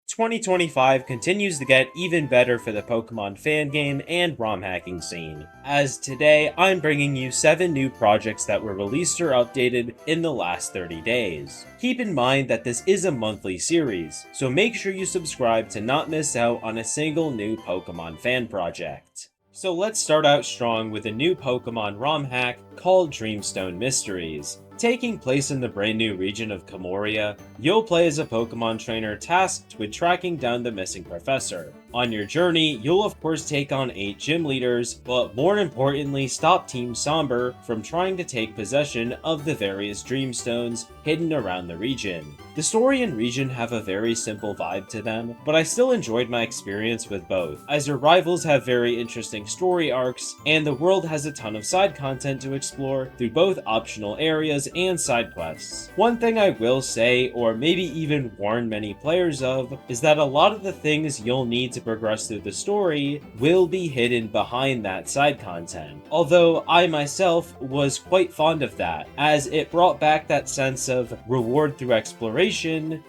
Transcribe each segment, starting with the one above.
2025 continues to get even better for the Pokemon fan game and ROM hacking scene, as today I'm bringing you 7 new projects that were released or updated in the last 30 days. Keep in mind that this is a monthly series, so make sure you subscribe to not miss out on a single new Pokemon fan project. So let's start out strong with a new Pokemon ROM hack called Dreamstone Mysteries. Taking place in the brand new region of Camoria, you'll play as a Pokemon trainer tasked with tracking down the missing professor. On your journey, you'll of course take on 8 gym leaders, but more importantly stop Team Somber from trying to take possession of the various Dreamstones hidden around the region. The story and region have a very simple vibe to them, but I still enjoyed my experience with both, as your rivals have very interesting story arcs, and the world has a ton of side content to explore through both optional areas and side quests. One thing I will say, or maybe even warn many players of, is that a lot of the things you'll need to progress through the story will be hidden behind that side content. Although I myself was quite fond of that, as it brought back that sense of reward through exploration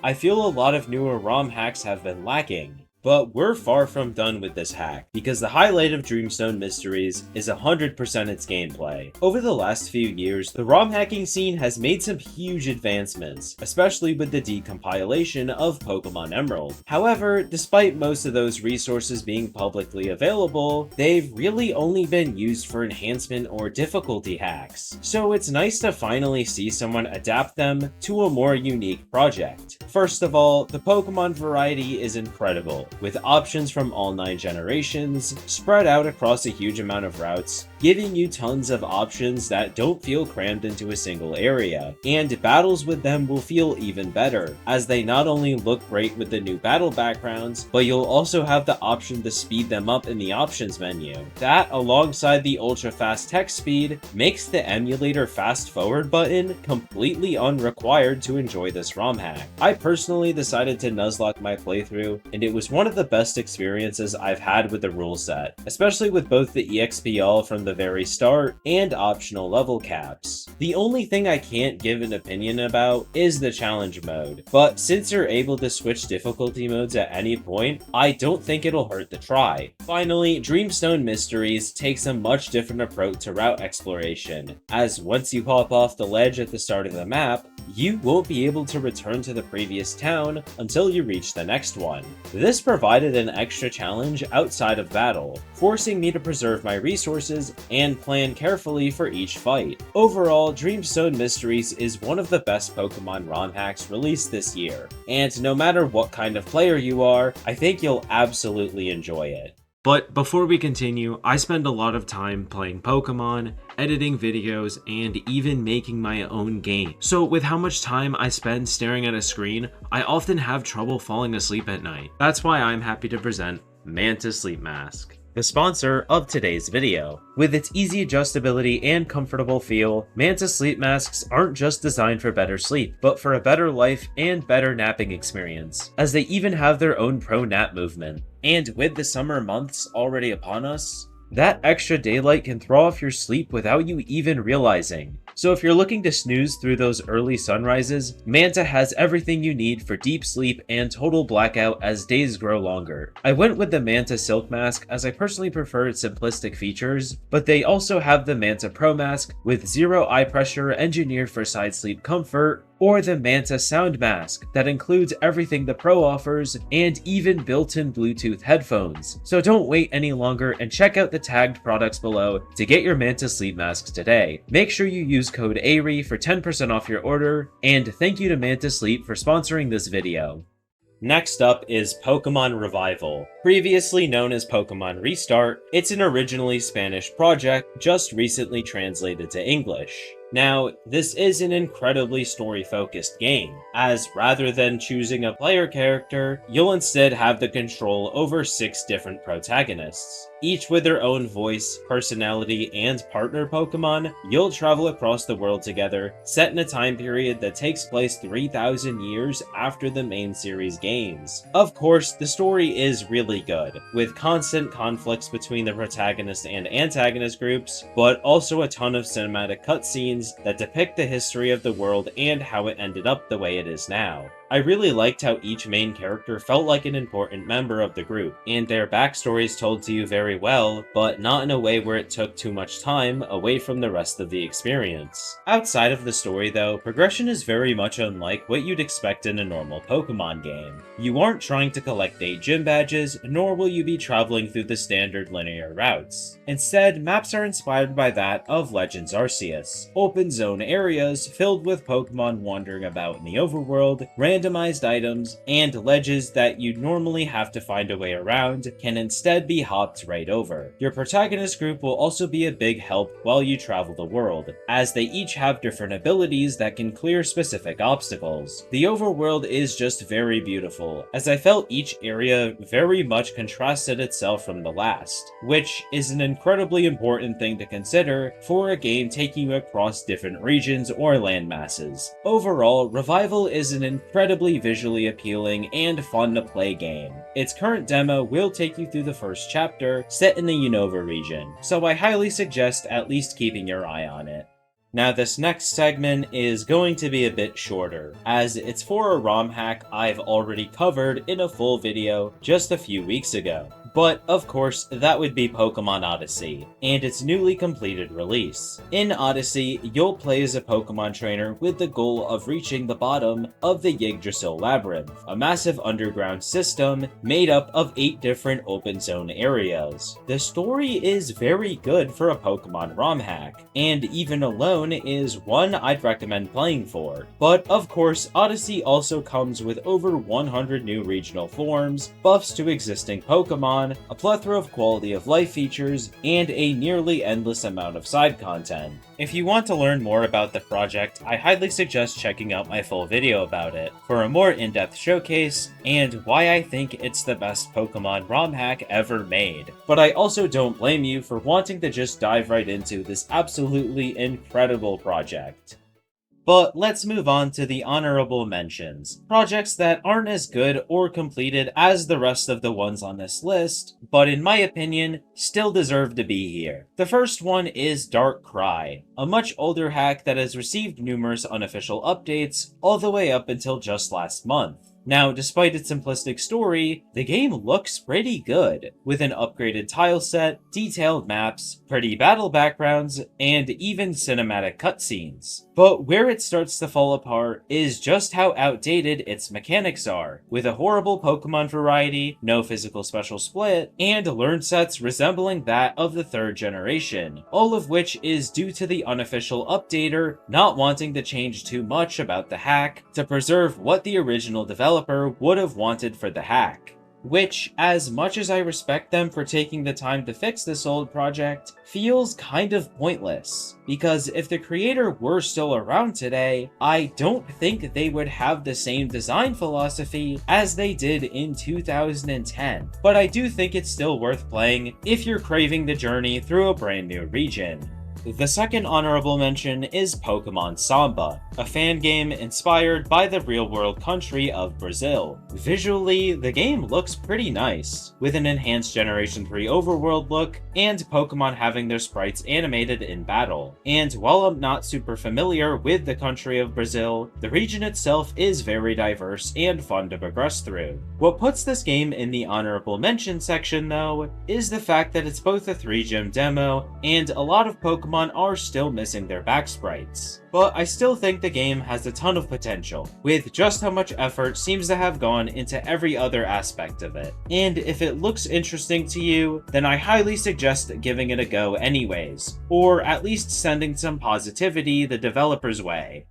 I feel a lot of newer ROM hacks have been lacking. But we're far from done with this hack, because the highlight of Dreamstone Mysteries is 100% its gameplay. Over the last few years, the ROM hacking scene has made some huge advancements, especially with the decompilation of Pokemon Emerald. However, despite most of those resources being publicly available, they've really only been used for enhancement or difficulty hacks. So it's nice to finally see someone adapt them to a more unique project. First of all, the Pokemon variety is incredible, with options from all 9 generations spread out across a huge amount of routes, giving you tons of options that don't feel crammed into a single area. And battles with them will feel even better, as they not only look great with the new battle backgrounds, but you'll also have the option to speed them up in the options menu. That, alongside the ultra fast text speed, makes the emulator fast forward button completely unrequired to enjoy this ROM hack. I personally decided to nuzlocke my playthrough, and it was one of the best experiences I've had with the rule set, especially with both the EXP all from the very start and optional level caps. The only thing I can't give an opinion about is the challenge mode, but since you're able to switch difficulty modes at any point, I don't think it'll hurt to try. Finally, Dreamstone Mysteries takes a much different approach to route exploration, as once you hop off the ledge at the start of the map, you won't be able to return to the previous town until you reach the next one. This provided an extra challenge outside of battle, forcing me to preserve my resources and plan carefully for each fight. Overall, Dreamstone Mysteries is one of the best Pokemon ROM hacks released this year, and no matter what kind of player you are, I think you'll absolutely enjoy it. But before we continue, I spend a lot of time playing Pokemon, editing videos, and even making my own game. So with how much time I spend staring at a screen, I often have trouble falling asleep at night. That's why I'm happy to present Manta Sleep Mask, the sponsor of today's video. With its easy adjustability and comfortable feel, Manta Sleep Masks aren't just designed for better sleep, but for a better life and better napping experience, as they even have their own pro nap movement. And with the summer months already upon us, that extra daylight can throw off your sleep without you even realizing. So if you're looking to snooze through those early sunrises, Manta has everything you need for deep sleep and total blackout as days grow longer. I went with the Manta Silk Mask as I personally prefer its simplistic features, but they also have the Manta Pro Mask with zero eye pressure engineered for side sleep comfort, or the Manta Sound Mask that includes everything the Pro offers and even built-in Bluetooth headphones. So don't wait any longer and check out the tagged products below to get your Manta Sleep Masks today. Make sure you use code ARI for 10% off your order, and thank you to Manta Sleep for sponsoring this video. Next up is Pokemon Revival. Previously known as Pokemon Restart, it's an originally Spanish project just recently translated to English. Now, this is an incredibly story-focused game, as rather than choosing a player character, you'll instead have the control over 6 different protagonists. Each with their own voice, personality, and partner Pokemon, you'll travel across the world together, set in a time period that takes place 3,000 years after the main series games. Of course, the story is really good, with constant conflicts between the protagonist and antagonist groups, but also a ton of cinematic cutscenes that depict the history of the world and how it ended up the way it is now. I really liked how each main character felt like an important member of the group, and their backstories told to you very well, but not in a way where it took too much time away from the rest of the experience. Outside of the story though, progression is very much unlike what you'd expect in a normal Pokemon game. You aren't trying to collect 8 gym badges, nor will you be traveling through the standard linear routes. Instead, maps are inspired by that of Legends Arceus, open zone areas filled with Pokemon wandering about in the overworld, randomized items, and ledges that you'd normally have to find a way around can instead be hopped right over. Your protagonist group will also be a big help while you travel the world, as they each have different abilities that can clear specific obstacles. The overworld is just very beautiful, as I felt each area very much contrasted itself from the last, which is an incredibly important thing to consider for a game taking you across different regions or land masses. Overall, Revival is an incredibly visually appealing and fun to play game. Its current demo will take you through the first chapter, set in the Unova region, so I highly suggest at least keeping your eye on it. Now this next segment is going to be a bit shorter, as it's for a ROM hack I've already covered in a full video just a few weeks ago. But, of course, that would be Pokemon Odyssey, and its newly completed release. In Odyssey, you'll play as a Pokemon trainer with the goal of reaching the bottom of the Yggdrasil Labyrinth, a massive underground system made up of 8 different open zone areas. The story is very good for a Pokemon ROM hack, and even alone is one I'd recommend playing for. But, of course, Odyssey also comes with over 100 new regional forms, buffs to existing Pokemon, a plethora of quality of life features, and a nearly endless amount of side content. If you want to learn more about the project, I highly suggest checking out my full video about it for a more in-depth showcase and why I think it's the best Pokemon ROM hack ever made. But I also don't blame you for wanting to just dive right into this absolutely incredible project. But let's move on to the honorable mentions. Projects that aren't as good or completed as the rest of the ones on this list, but in my opinion, still deserve to be here. The first one is Darkrai, a much older hack that has received numerous unofficial updates all the way up until just last month. Now, despite its simplistic story, the game looks pretty good, with an upgraded tile set, detailed maps, pretty battle backgrounds, and even cinematic cutscenes. But where it starts to fall apart is just how outdated its mechanics are, with a horrible Pokemon variety, no physical special split, and learn sets resembling that of the 3rd generation, all of which is due to the unofficial updater not wanting to change too much about the hack to preserve what the original developer would have wanted for the hack. Which, as much as I respect them for taking the time to fix this old project, feels kind of pointless. Because if the creator were still around today, I don't think they would have the same design philosophy as they did in 2010. But I do think it's still worth playing if you're craving the journey through a brand new region. The second honorable mention is Pokemon Samba, a fan game inspired by the real-world country of Brazil. Visually, the game looks pretty nice, with an enhanced Generation 3 overworld look, and Pokemon having their sprites animated in battle. And while I'm not super familiar with the country of Brazil, the region itself is very diverse and fun to progress through. What puts this game in the honorable mention section, though, is the fact that it's both a 3-gym demo, and a lot of Pokemon are still missing their back sprites. But I still think the game has a ton of potential, with just how much effort seems to have gone into every other aspect of it. And if it looks interesting to you, then I highly suggest giving it a go anyways, or at least sending some positivity the developer's way.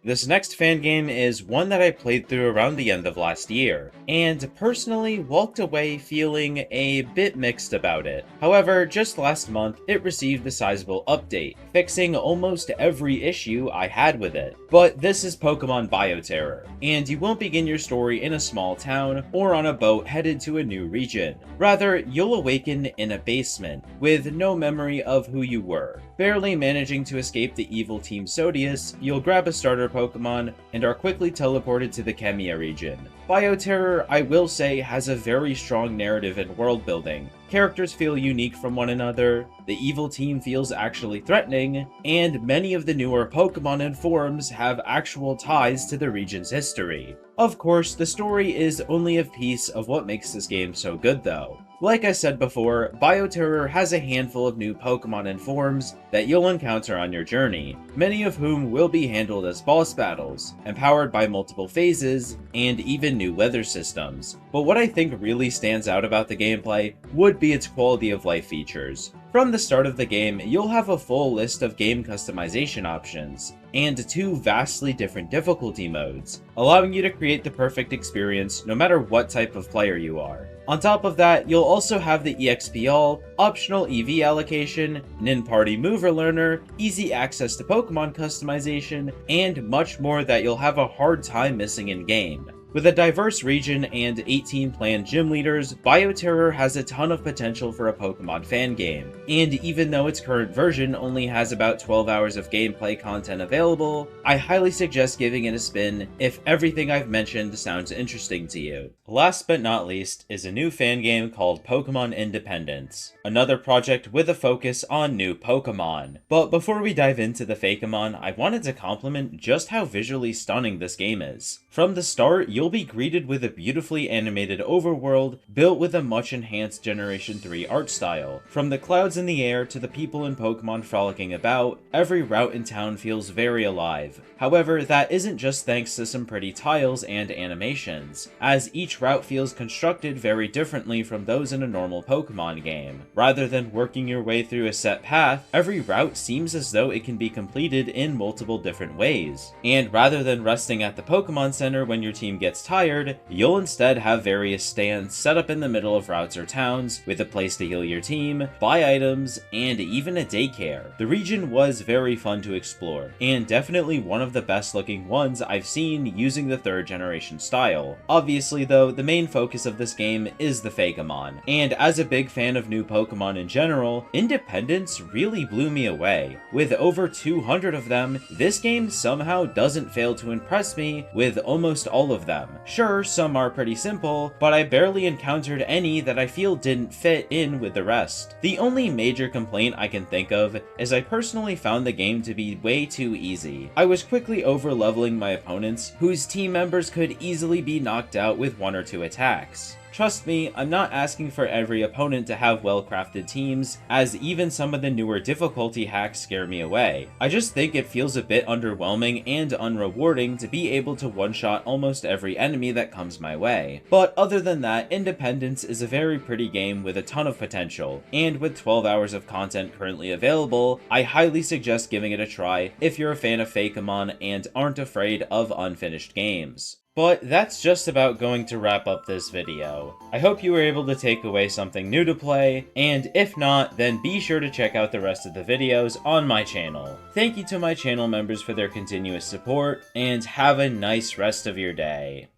This next fan game is one that I played through around the end of last year, and personally walked away feeling a bit mixed about it. However, just last month, it received a sizable update, fixing almost every issue I had with it. But this is Pokemon Bioterror, and you won't begin your story in a small town or on a boat headed to a new region. Rather, you'll awaken in a basement, with no memory of who you were. Barely managing to escape the evil Team Sodius, you'll grab a starter Pokemon and are quickly teleported to the Kemia region. Bioterror, I will say, has a very strong narrative and world building. Characters feel unique from one another, the evil team feels actually threatening, and many of the newer Pokemon and forms have actual ties to the region's history. Of course, the story is only a piece of what makes this game so good though. Like I said before, Bioterror has a handful of new Pokemon and forms that you'll encounter on your journey, many of whom will be handled as boss battles, empowered by multiple phases, and even new weather systems. But what I think really stands out about the gameplay would be its quality of life features. From the start of the game, you'll have a full list of game customization options, and 2 vastly different difficulty modes, allowing you to create the perfect experience no matter what type of player you are. On top of that, you'll also have the EXP All, optional EV allocation, Nin Party Mover Learner, easy access to Pokemon customization, and much more that you'll have a hard time missing in-game. With a diverse region and 18 planned gym leaders, Bioterror has a ton of potential for a Pokemon fan game, and even though its current version only has about 12 hours of gameplay content available, I highly suggest giving it a spin if everything I've mentioned sounds interesting to you. Last but not least is a new fan game called Pokemon Independence, another project with a focus on new Pokemon. But before we dive into the Fakeamon, I wanted to compliment just how visually stunning this game is. From the start, you'll be greeted with a beautifully animated overworld built with a much enhanced Generation 3 art style. From the clouds in the air to the people and Pokemon frolicking about, every route in town feels very alive. However, that isn't just thanks to some pretty tiles and animations, as each route feels constructed very differently from those in a normal Pokemon game. Rather than working your way through a set path, every route seems as though it can be completed in multiple different ways. And rather than resting at the Pokemon Center when your team gets tired, you'll instead have various stands set up in the middle of routes or towns, with a place to heal your team, buy items, and even a daycare. The region was very fun to explore, and definitely one of the best looking ones I've seen using the 3rd generation style. Obviously though, the main focus of this game is the Fakeamon, and as a big fan of new Pokemon in general, Independence really blew me away. With over 200 of them, this game somehow doesn't fail to impress me with almost all of them. Sure, some are pretty simple, but I barely encountered any that I feel didn't fit in with the rest. The only major complaint I can think of is I personally found the game to be way too easy. I was quickly over-leveling my opponents, whose team members could easily be knocked out with 1 or 2 attacks. Trust me, I'm not asking for every opponent to have well-crafted teams, as even some of the newer difficulty hacks scare me away. I just think it feels a bit underwhelming and unrewarding to be able to one-shot almost every enemy that comes my way. But other than that, Independence is a very pretty game with a ton of potential, and with 12 hours of content currently available, I highly suggest giving it a try if you're a fan of Fakeamon and aren't afraid of unfinished games. But that's just about going to wrap up this video. I hope you were able to take away something new to play, and if not, then be sure to check out the rest of the videos on my channel. Thank you to my channel members for their continuous support, and have a nice rest of your day.